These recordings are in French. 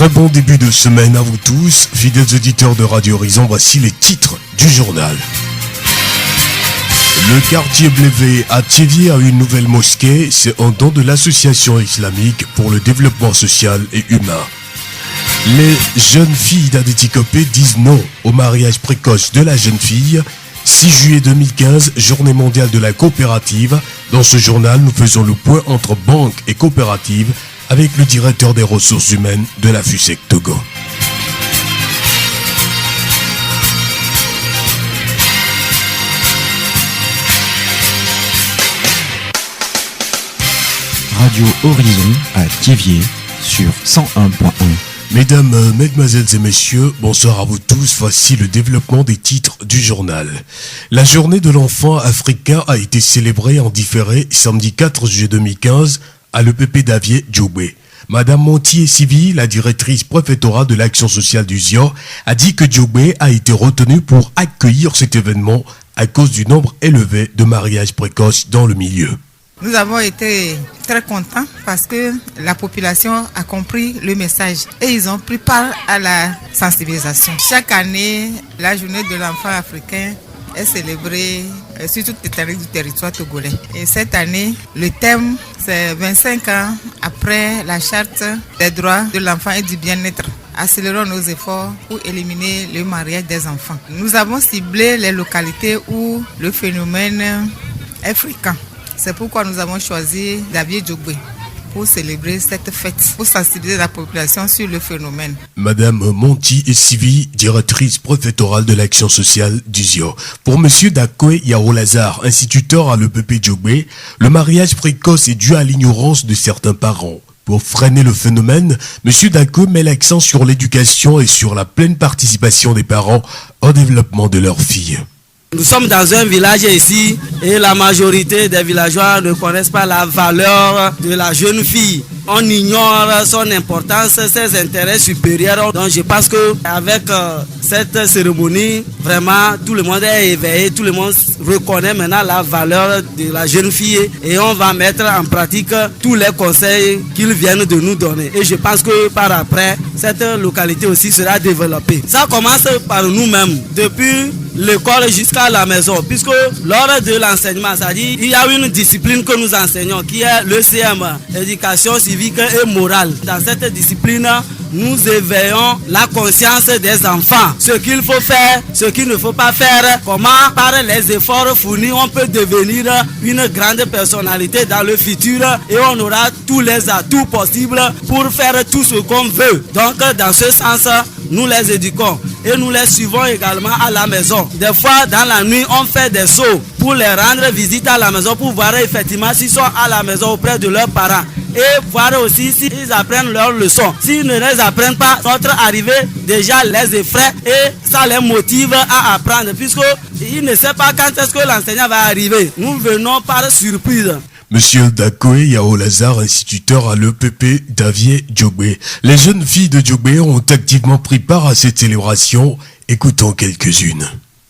Très bon début de semaine à vous tous, fidèles auditeurs de Radio Horizon, voici les titres du journal. Le quartier Blévé à Thiéviers a une nouvelle mosquée, c'est un don de l'association islamique pour le développement social et humain. Les jeunes filles d'Adéticopé disent non au mariage précoce de la jeune fille. 6 juillet 2015, journée mondiale de la coopérative. Dans ce journal, nous faisons le point entre banques et coopératives avec le directeur des ressources humaines de la FUSEC Togo. Radio Horizon à Thiéviers sur 101.1. Mesdames, mesdemoiselles et messieurs, bonsoir à vous tous. Voici le développement des titres du journal. La journée de l'enfant africain a été célébrée en différé samedi 4 juillet 2015 à l'EPP d'Avier Djobé. Madame Montier Sivi, la directrice préfectorale de l'action sociale du ZIOR, a dit que Djobé a été retenu pour accueillir cet événement à cause du nombre élevé de mariages précoces dans le milieu. Nous avons été très contents parce que la population a compris le message et ils ont pris part à la sensibilisation. Chaque année, la journée de l'enfant africain est célébrée sur toute l'étendue du territoire togolais. Et cette année, le thème, c'est 25 ans après la charte des droits de l'enfant et du bien-être. Accélérons nos efforts pour éliminer le mariage des enfants. Nous avons ciblé les localités où le phénomène est fréquent. C'est pourquoi nous avons choisi d'Avier Djobé pour célébrer cette fête, pour sensibiliser la population sur le phénomène. Madame Monti Sivi, directrice préfectorale de l'action sociale du ZIOR. Pour Monsieur Dakwe Yaolazar, instituteur à l'EPP Djobé, le mariage précoce est dû à l'ignorance de certains parents. Pour freiner le phénomène, M. Dakwe met l'accent sur l'éducation et sur la pleine participation des parents au développement de leurs filles. Nous sommes dans un village ici et la majorité des villageois ne connaissent pas la valeur de la jeune fille. On ignore son importance, ses intérêts supérieurs. Donc je pense qu'avec cette cérémonie, vraiment tout le monde est éveillé, tout le monde reconnaît maintenant la valeur de la jeune fille et on va mettre en pratique tous les conseils qu'ils viennent de nous donner. Et je pense que par après, cette localité aussi sera développée. Ça commence par nous-mêmes, depuis l'école jusqu'à la maison, puisque lors de l'enseignement, c'est-à-dire il y a une discipline que nous enseignons qui est le CM, éducation civique et morale. Dans cette discipline, nous éveillons la conscience des enfants, ce qu'il faut faire, ce qu'il ne faut pas faire, comment par les efforts fournis on peut devenir une grande personnalité dans le futur et on aura tous les atouts possibles pour faire tout ce qu'on veut. Donc dans ce sens, nous les éduquons et nous les suivons également à la maison. Des fois, dans la nuit, on fait des sauts pour les rendre visite à la maison pour voir effectivement s'ils sont à la maison auprès de leurs parents et voir aussi s'ils apprennent leurs leçons. S'ils ne les apprennent pas, notre arrivée déjà les effraie et ça les motive à apprendre puisqu'ils ne savent pas quand est-ce que l'enseignant va arriver. Nous venons par surprise. Monsieur Dakwe Yaolazar, instituteur à l'EPP d'Avier Djobé. Les jeunes filles de Djobé ont activement pris part à cette célébration. Écoutons quelques-unes.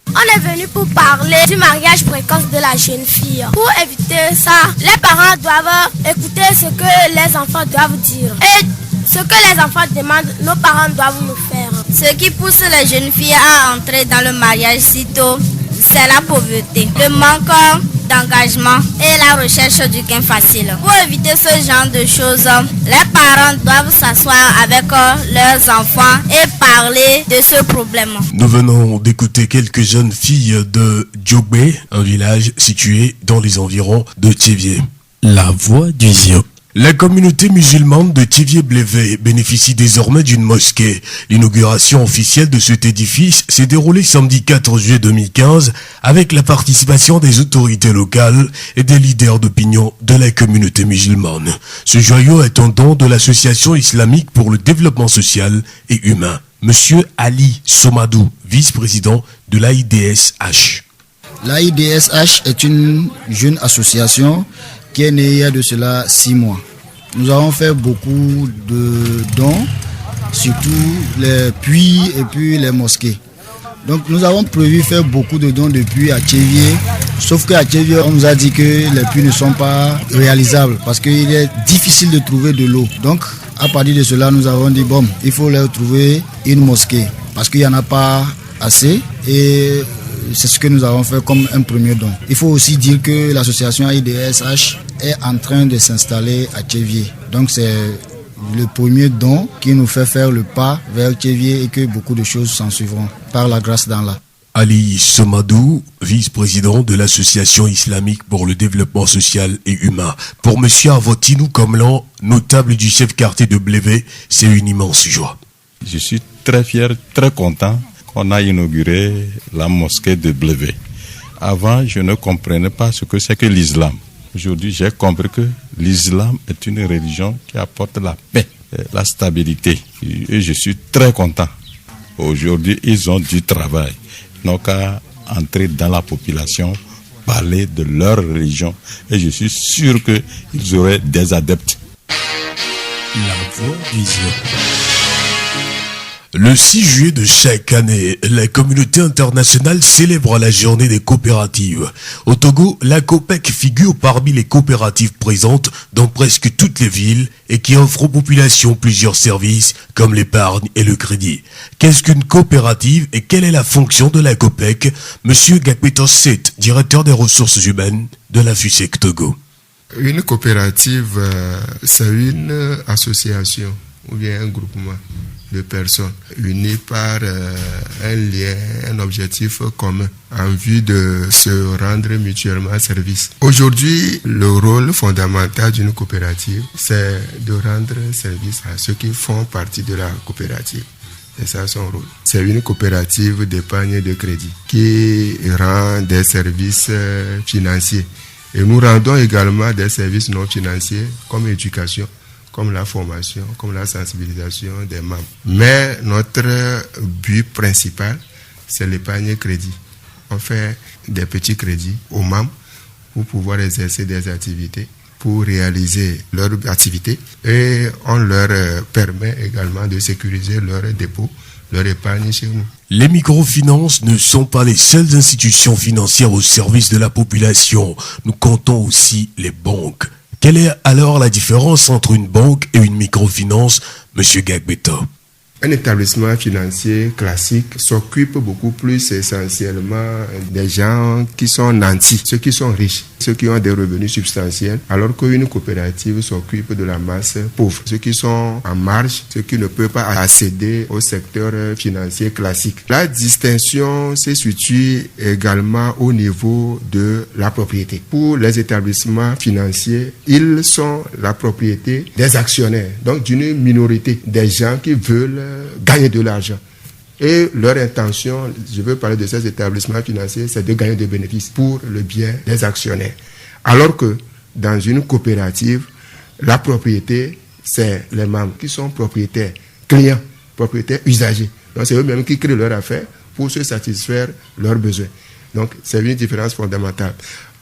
On est venu pour parler du mariage précoce de la jeune fille. Pour éviter ça, les parents doivent écouter ce que les enfants doivent dire. Et ce que les enfants demandent, nos parents doivent nous faire. Ce qui pousse les jeunes filles à entrer dans le mariage si tôt, c'est la pauvreté, le manque d'engagement et la recherche du gain facile. Pour éviter ce genre de choses, les parents doivent s'asseoir avec leurs enfants et parler de ce problème. Nous venons d'écouter quelques jeunes filles de Djobé, un village situé dans les environs de Thiéviers. La voix du ZIOR. La communauté musulmane de Thiéviers-Blévé bénéficie désormais d'une mosquée. L'inauguration officielle de cet édifice s'est déroulée samedi 4 juillet 2015 avec la participation des autorités locales et des leaders d'opinion de la communauté musulmane. Ce joyau est un don de l'association islamique pour le développement social et humain. Monsieur Ali Somadou, vice-président de l'AIDSH. L'AIDSH est une jeune association qui est née il y a de cela 6 mois. Nous avons fait beaucoup de dons, surtout les puits et puis les mosquées. Donc nous avons prévu faire beaucoup de dons de puits à Thiéviers, sauf qu'à Thiéviers on nous a dit que les puits ne sont pas réalisables parce qu'il est difficile de trouver de l'eau. Donc À partir de cela, nous avons dit, bon, il faut leur trouver une mosquée parce qu'il n'y en a pas assez et c'est ce que nous avons fait comme un premier don. Il faut aussi dire que l'association AIDSH est en train de s'installer à Tchéviers. Donc c'est le premier don qui nous fait faire le pas vers Tchéviers et que beaucoup de choses s'en suivront par la grâce d'Allah. Ali Somadou, vice-président de l'Association islamique pour le développement social et humain. Pour M. Avotinou Komlan, notable du chef-quartier de Blévé, c'est une immense joie. Je suis très fier, très content qu'on a inauguré la mosquée de Blévé. Avant, je ne comprenais pas ce que c'est que l'islam. Aujourd'hui, j'ai compris que l'islam est une religion qui apporte la paix, la stabilité. Et je suis très content. Aujourd'hui, ils ont du travail. Ils n'ont qu'à entrer dans la population, parler de leur religion. Et je suis sûr qu'ils auraient des adeptes. La voix du Zion. Le 6 juillet de chaque année, la communauté internationale célèbre la journée des coopératives. Au Togo, la COPEC figure parmi les coopératives présentes dans presque toutes les villes et qui offrent aux populations plusieurs services comme l'épargne et le crédit. Qu'est-ce qu'une coopérative et quelle est la fonction de la COPEC? Monsieur Gakpeto Set, directeur des ressources humaines de la FUSEC Togo. Une coopérative, c'est une association ou bien un groupement de personnes unies par un lien, un objectif commun en vue de se rendre mutuellement service. Aujourd'hui, le rôle fondamental d'une coopérative, c'est de rendre service à ceux qui font partie de la coopérative. C'est ça son rôle. C'est une coopérative d'épargne et de crédit qui rend des services financiers. Et nous rendons également des services non financiers comme l'éducation, comme la formation, comme la sensibilisation des membres. Mais notre but principal, c'est l'épargne et crédit. On fait des petits crédits aux membres pour pouvoir exercer des activités, pour réaliser leurs activités et on leur permet également de sécuriser leurs dépôts, leur épargne chez nous. Les microfinances ne sont pas les seules institutions financières au service de la population. Nous comptons aussi les banques. Quelle est alors la différence entre une banque et une microfinance, M. Gakbeto? Un établissement financier classique s'occupe beaucoup plus essentiellement des gens qui sont nantis, ceux qui sont riches, ceux qui ont des revenus substantiels, alors qu'une coopérative s'occupe de la masse pauvre, ceux qui sont en marge, ceux qui ne peuvent pas accéder au secteur financier classique. La distinction se situe également au niveau de la propriété. Pour les établissements financiers, ils sont la propriété des actionnaires, donc d'une minorité des gens qui veulent gagner de l'argent. Et leur intention, je veux parler de ces établissements financiers, c'est de gagner des bénéfices pour le bien des actionnaires. Alors que dans une coopérative, la propriété, c'est les membres qui sont propriétaires, clients, propriétaires usagers. Donc c'est eux-mêmes qui créent leur affaire pour se satisfaire leurs besoins. Donc c'est une différence fondamentale.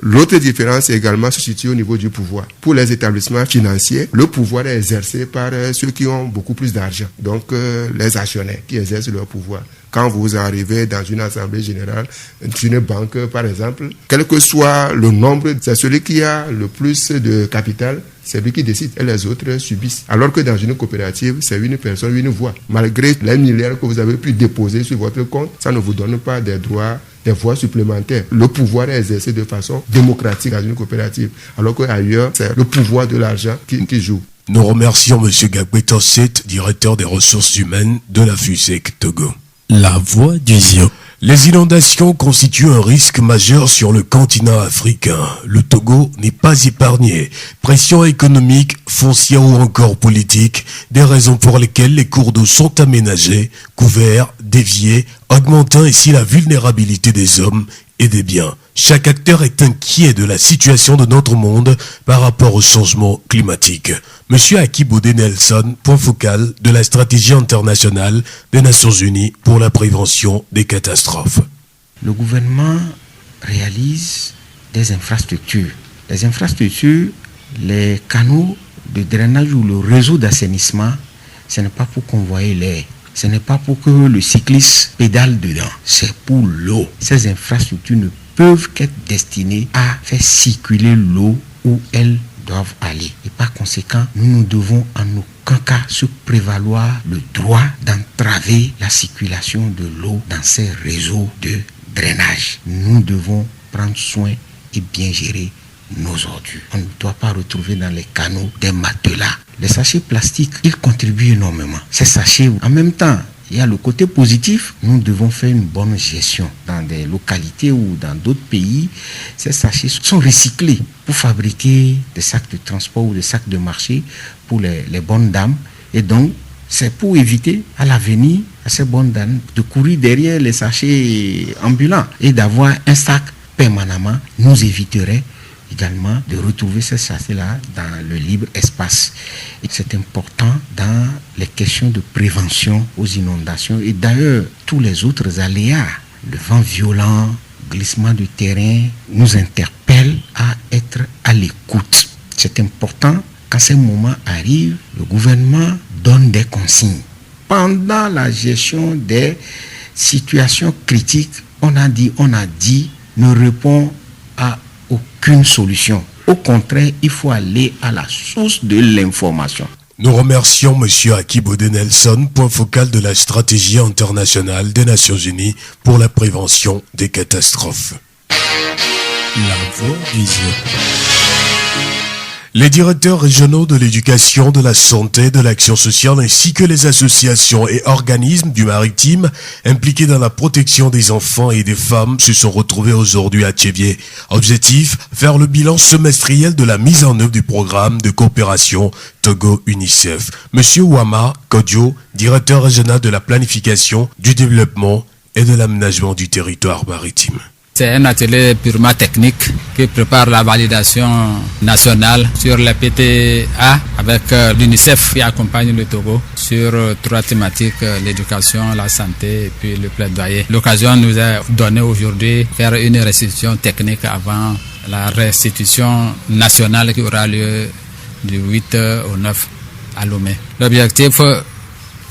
L'autre différence également se situe au niveau du pouvoir. Pour les établissements financiers, le pouvoir est exercé par ceux qui ont beaucoup plus d'argent. Donc les actionnaires qui exercent leur pouvoir. Quand vous arrivez dans une assemblée générale d'une banque, par exemple, quel que soit le nombre, c'est celui qui a le plus de capital, c'est lui qui décide et les autres subissent. Alors que dans une coopérative, c'est une personne, une voix. Malgré les milliards que vous avez pu déposer sur votre compte, ça ne vous donne pas des droits, des voix supplémentaires. Le pouvoir est exercé de façon démocratique dans une coopérative, alors qu'ailleurs, c'est le pouvoir de l'argent qui joue. Nous remercions M. Gakbeto Set, directeur des ressources humaines de la FUSEC Togo. La voix du Zion. Les inondations constituent un risque majeur sur le continent africain. Le Togo n'est pas épargné. Pression économique, foncière ou encore politique, des raisons pour lesquelles les cours d'eau sont aménagés, couverts, déviés, augmentant ainsi la vulnérabilité des hommes et des biens. Chaque acteur est inquiet de la situation de notre monde par rapport au changement climatique. Monsieur Akibode Nelson, point focal de la stratégie internationale des Nations Unies pour la prévention des catastrophes. Le gouvernement réalise des infrastructures. Les infrastructures, les canaux de drainage ou le réseau d'assainissement, ce n'est pas pour convoyer l'air. Ce n'est pas pour que le cycliste pédale dedans. C'est pour l'eau. Ces infrastructures ne peuvent qu'être destinées à faire circuler l'eau où elle doivent aller. Et par conséquent, nous ne devons en aucun cas se prévaloir le droit d'entraver la circulation de l'eau dans ces réseaux de drainage. Nous devons prendre soin et bien gérer nos ordures. On ne doit pas retrouver dans les canaux des matelas. Les sachets plastiques, ils contribuent énormément. Ces sachets, en même temps, il y a le côté positif, nous devons faire une bonne gestion. Dans des localités ou dans d'autres pays, ces sachets sont recyclés pour fabriquer des sacs de transport ou des sacs de marché pour les bonnes dames. Et donc, c'est pour éviter à l'avenir à ces bonnes dames de courir derrière les sachets ambulants et d'avoir un sac permanemment nous éviterait également de retrouver ces sachets-là dans le libre espace. Et c'est important dans les questions de prévention aux inondations et d'ailleurs tous les autres aléas, le vent violent, glissement de terrain, nous interpellent à être à l'écoute. C'est important quand ces moments arrivent, le gouvernement donne des consignes. Pendant la gestion des situations critiques, on a dit, ne répond à aucune solution. Au contraire, il faut aller à la source de l'information. Nous remercions M. Akibode Nelson, point focal de la stratégie internationale des Nations Unies pour la prévention des catastrophes. La voix vision. Les directeurs régionaux de l'éducation, de la santé, de l'action sociale ainsi que les associations et organismes du maritime impliqués dans la protection des enfants et des femmes se sont retrouvés aujourd'hui à Tchévié. Objectif, faire le bilan semestriel de la mise en œuvre du programme de coopération Togo-UNICEF. Monsieur Wama Kodjo, directeur régional de la planification, du développement et de l'aménagement du territoire maritime. C'est un atelier purement technique qui prépare la validation nationale sur les PTA avec l'UNICEF qui accompagne le Togo sur 3 thématiques, l'éducation, la santé et puis le plaidoyer. L'occasion nous est donnée aujourd'hui de faire une restitution technique avant la restitution nationale qui aura lieu du 8 au 9 à Lomé. L'objectif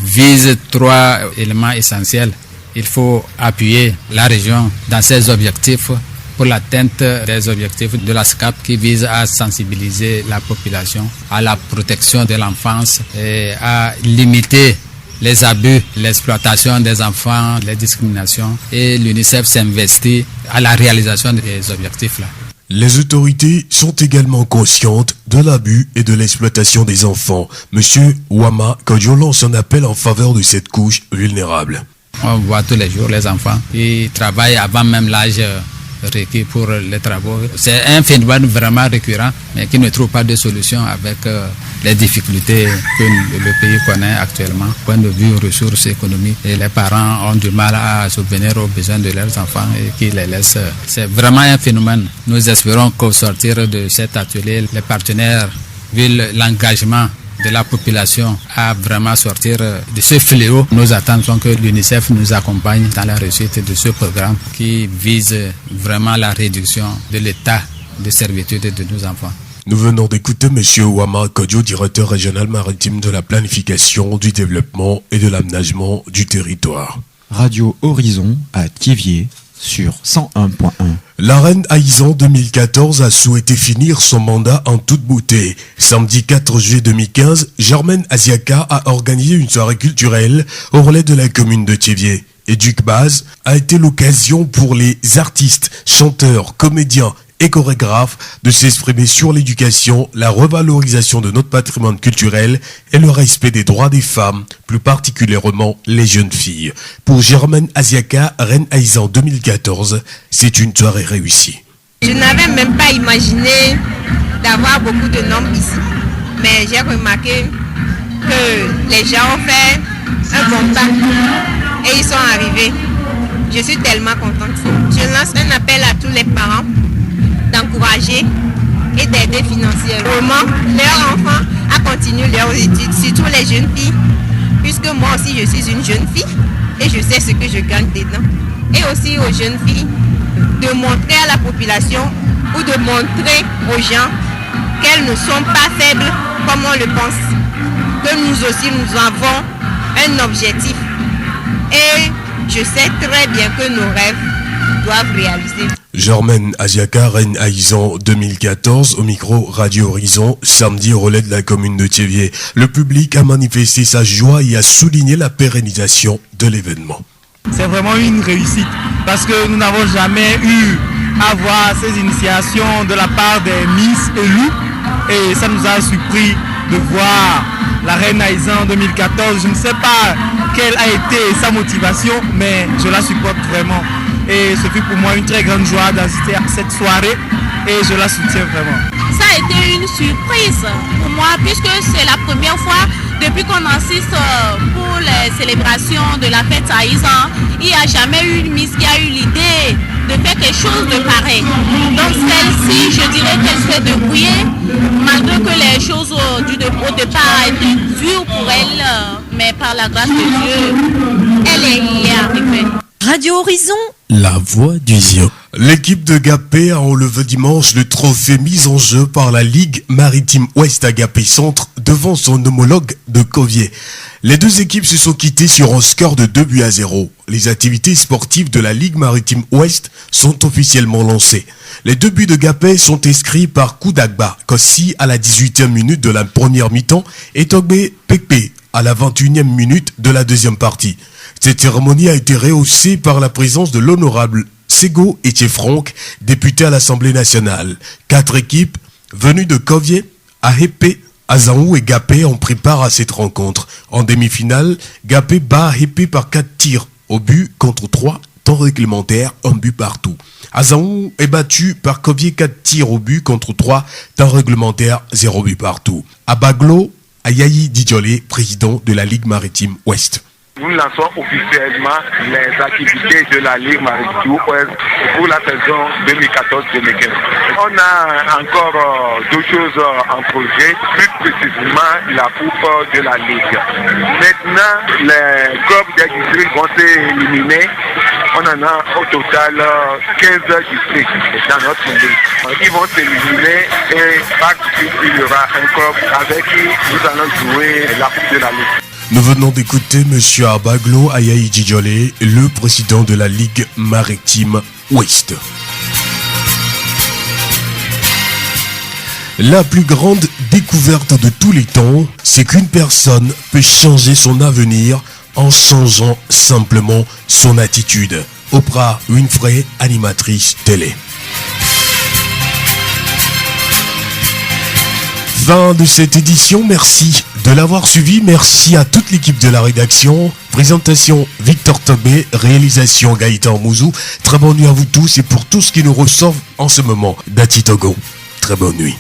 vise 3 éléments essentiels. Il faut appuyer la région dans ses objectifs pour l'atteinte des objectifs de la SCAP qui vise à sensibiliser la population à la protection de l'enfance et à limiter les abus, l'exploitation des enfants, les discriminations. Et l'UNICEF s'investit à la réalisation des objectifs-là. Les autorités sont également conscientes de l'abus et de l'exploitation des enfants. Monsieur Wama Kodjo lance un appel en faveur de cette couche vulnérable. On voit tous les jours les enfants qui travaillent avant même l'âge requis pour les travaux. C'est un phénomène vraiment récurrent, mais qui ne trouve pas de solution avec les difficultés que le pays connaît actuellement. Point de vue ressources économiques, et les parents ont du mal à subvenir aux besoins de leurs enfants et qui les laissent. C'est vraiment un phénomène. Nous espérons qu'au sortir de cet atelier, les partenaires, vu l'engagement de la population à vraiment sortir de ce fléau. Nous attendons que l'UNICEF nous accompagne dans la réussite de ce programme qui vise vraiment la réduction de l'état de servitude de nos enfants. Nous venons d'écouter M. Wama Kodjo, directeur régional maritime de la planification, du développement et de l'aménagement du territoire. Radio Horizon à Thiévié sur 101.1. La reine Aïzan 2014 a souhaité finir son mandat en toute beauté. Samedi 4 juillet 2015, Germaine Asiaka a organisé une soirée culturelle au relais de la commune de Thiévié. Educbase a été l'occasion pour les artistes, chanteurs, comédiens et chorégraphes de s'exprimer sur l'éducation, la revalorisation de notre patrimoine culturel et le respect des droits des femmes, plus particulièrement les jeunes filles. Pour Germaine Asiaka, reine Aïzan 2014, c'est une soirée réussie. Je n'avais même pas imaginé d'avoir beaucoup de noms ici, mais j'ai remarqué que les gens ont fait un bon pas et ils sont arrivés. Je suis tellement contente. Je lance un appel à tous les parents d'encourager et d'aider financièrement leurs enfants à continuer leurs études, surtout les jeunes filles, puisque moi aussi je suis une jeune fille et je sais ce que je gagne dedans. Et aussi aux jeunes filles de montrer à la population ou de montrer aux gens qu'elles ne sont pas faibles comme on le pense, que nous aussi nous avons un objectif et je sais très bien que nos rêves doivent réaliser. Germaine Asiaka, reine Aïzan 2014, au micro Radio Horizon, samedi au relais de la commune de Thiéviers. Le public a manifesté sa joie et a souligné la pérennisation de l'événement. C'est vraiment une réussite parce que nous n'avons jamais eu à voir ces initiations de la part des Miss élus et ça nous a surpris de voir la reine Aïzan 2014. Je ne sais pas quelle a été sa motivation, mais je la supporte vraiment. Et ce fut pour moi une très grande joie d'assister à cette soirée et je la soutiens vraiment. Ça a été une surprise pour moi puisque c'est la première fois depuis qu'on assiste pour les célébrations de la fête Aïzan. Il n'y a jamais eu une Miss qui a eu l'idée de faire quelque chose de pareil. Donc celle-ci, je dirais qu'elle s'est débrouillée malgré que les choses au départ étaient dures pour elle, mais par la grâce de Dieu, elle y est arrivée. Radio Horizon, la voix du Zion. L'équipe de Gapé a enlevé dimanche le trophée mis en jeu par la Ligue Maritime Ouest à Gapé Centre devant son homologue de Covier. Les deux équipes se sont quittées sur un score de 2-0. Les activités sportives de la Ligue Maritime Ouest sont officiellement lancées. Les 2 buts de Gapé sont inscrits par Koudagba Kossi à la 18e minute de la première mi-temps et Togbe Pekpe à la 21e minute de la deuxième partie. Cette cérémonie a été rehaussée par la présence de l'honorable Sego Etiefranck, député à l'Assemblée nationale. 4 équipes venues de Covier, Ahépé, Azaou et Gapé ont pris part à cette rencontre. En demi-finale, Gapé bat Ahépé par 4 tirs au but contre 3, temps réglementaire, 1 but partout. Azaou est battu par Covier 4 tirs au but contre 3, temps réglementaire, 0 but partout. À Baglo, Ayayi Didjolé, président de la Ligue Maritime Ouest. Nous lançons officiellement les activités de la Ligue Maritime Ouest pour la saison 2014-2015. On a encore deux choses en projet, plus précisément la coupe de la Ligue. Maintenant, les clubs des districts vont s'éliminer. On en a au total 15 districts dans notre ligue. Ils vont s'éliminer et par district, il y aura un club avec qui nous allons jouer la coupe de la Ligue. Nous venons d'écouter M. Abaglo Ayayi Djidjolé, le président de la Ligue Maritime Ouest. La plus grande découverte de tous les temps, c'est qu'une personne peut changer son avenir en changeant simplement son attitude. Oprah Winfrey, animatrice télé. Fin de cette édition, merci de l'avoir suivi, merci à toute l'équipe de la rédaction. Présentation Victor Tobé, réalisation Gaëtan Mouzou. Très bonne nuit à vous tous et pour tout ce qui nous ressort en ce moment, Dati Togo. Très bonne nuit.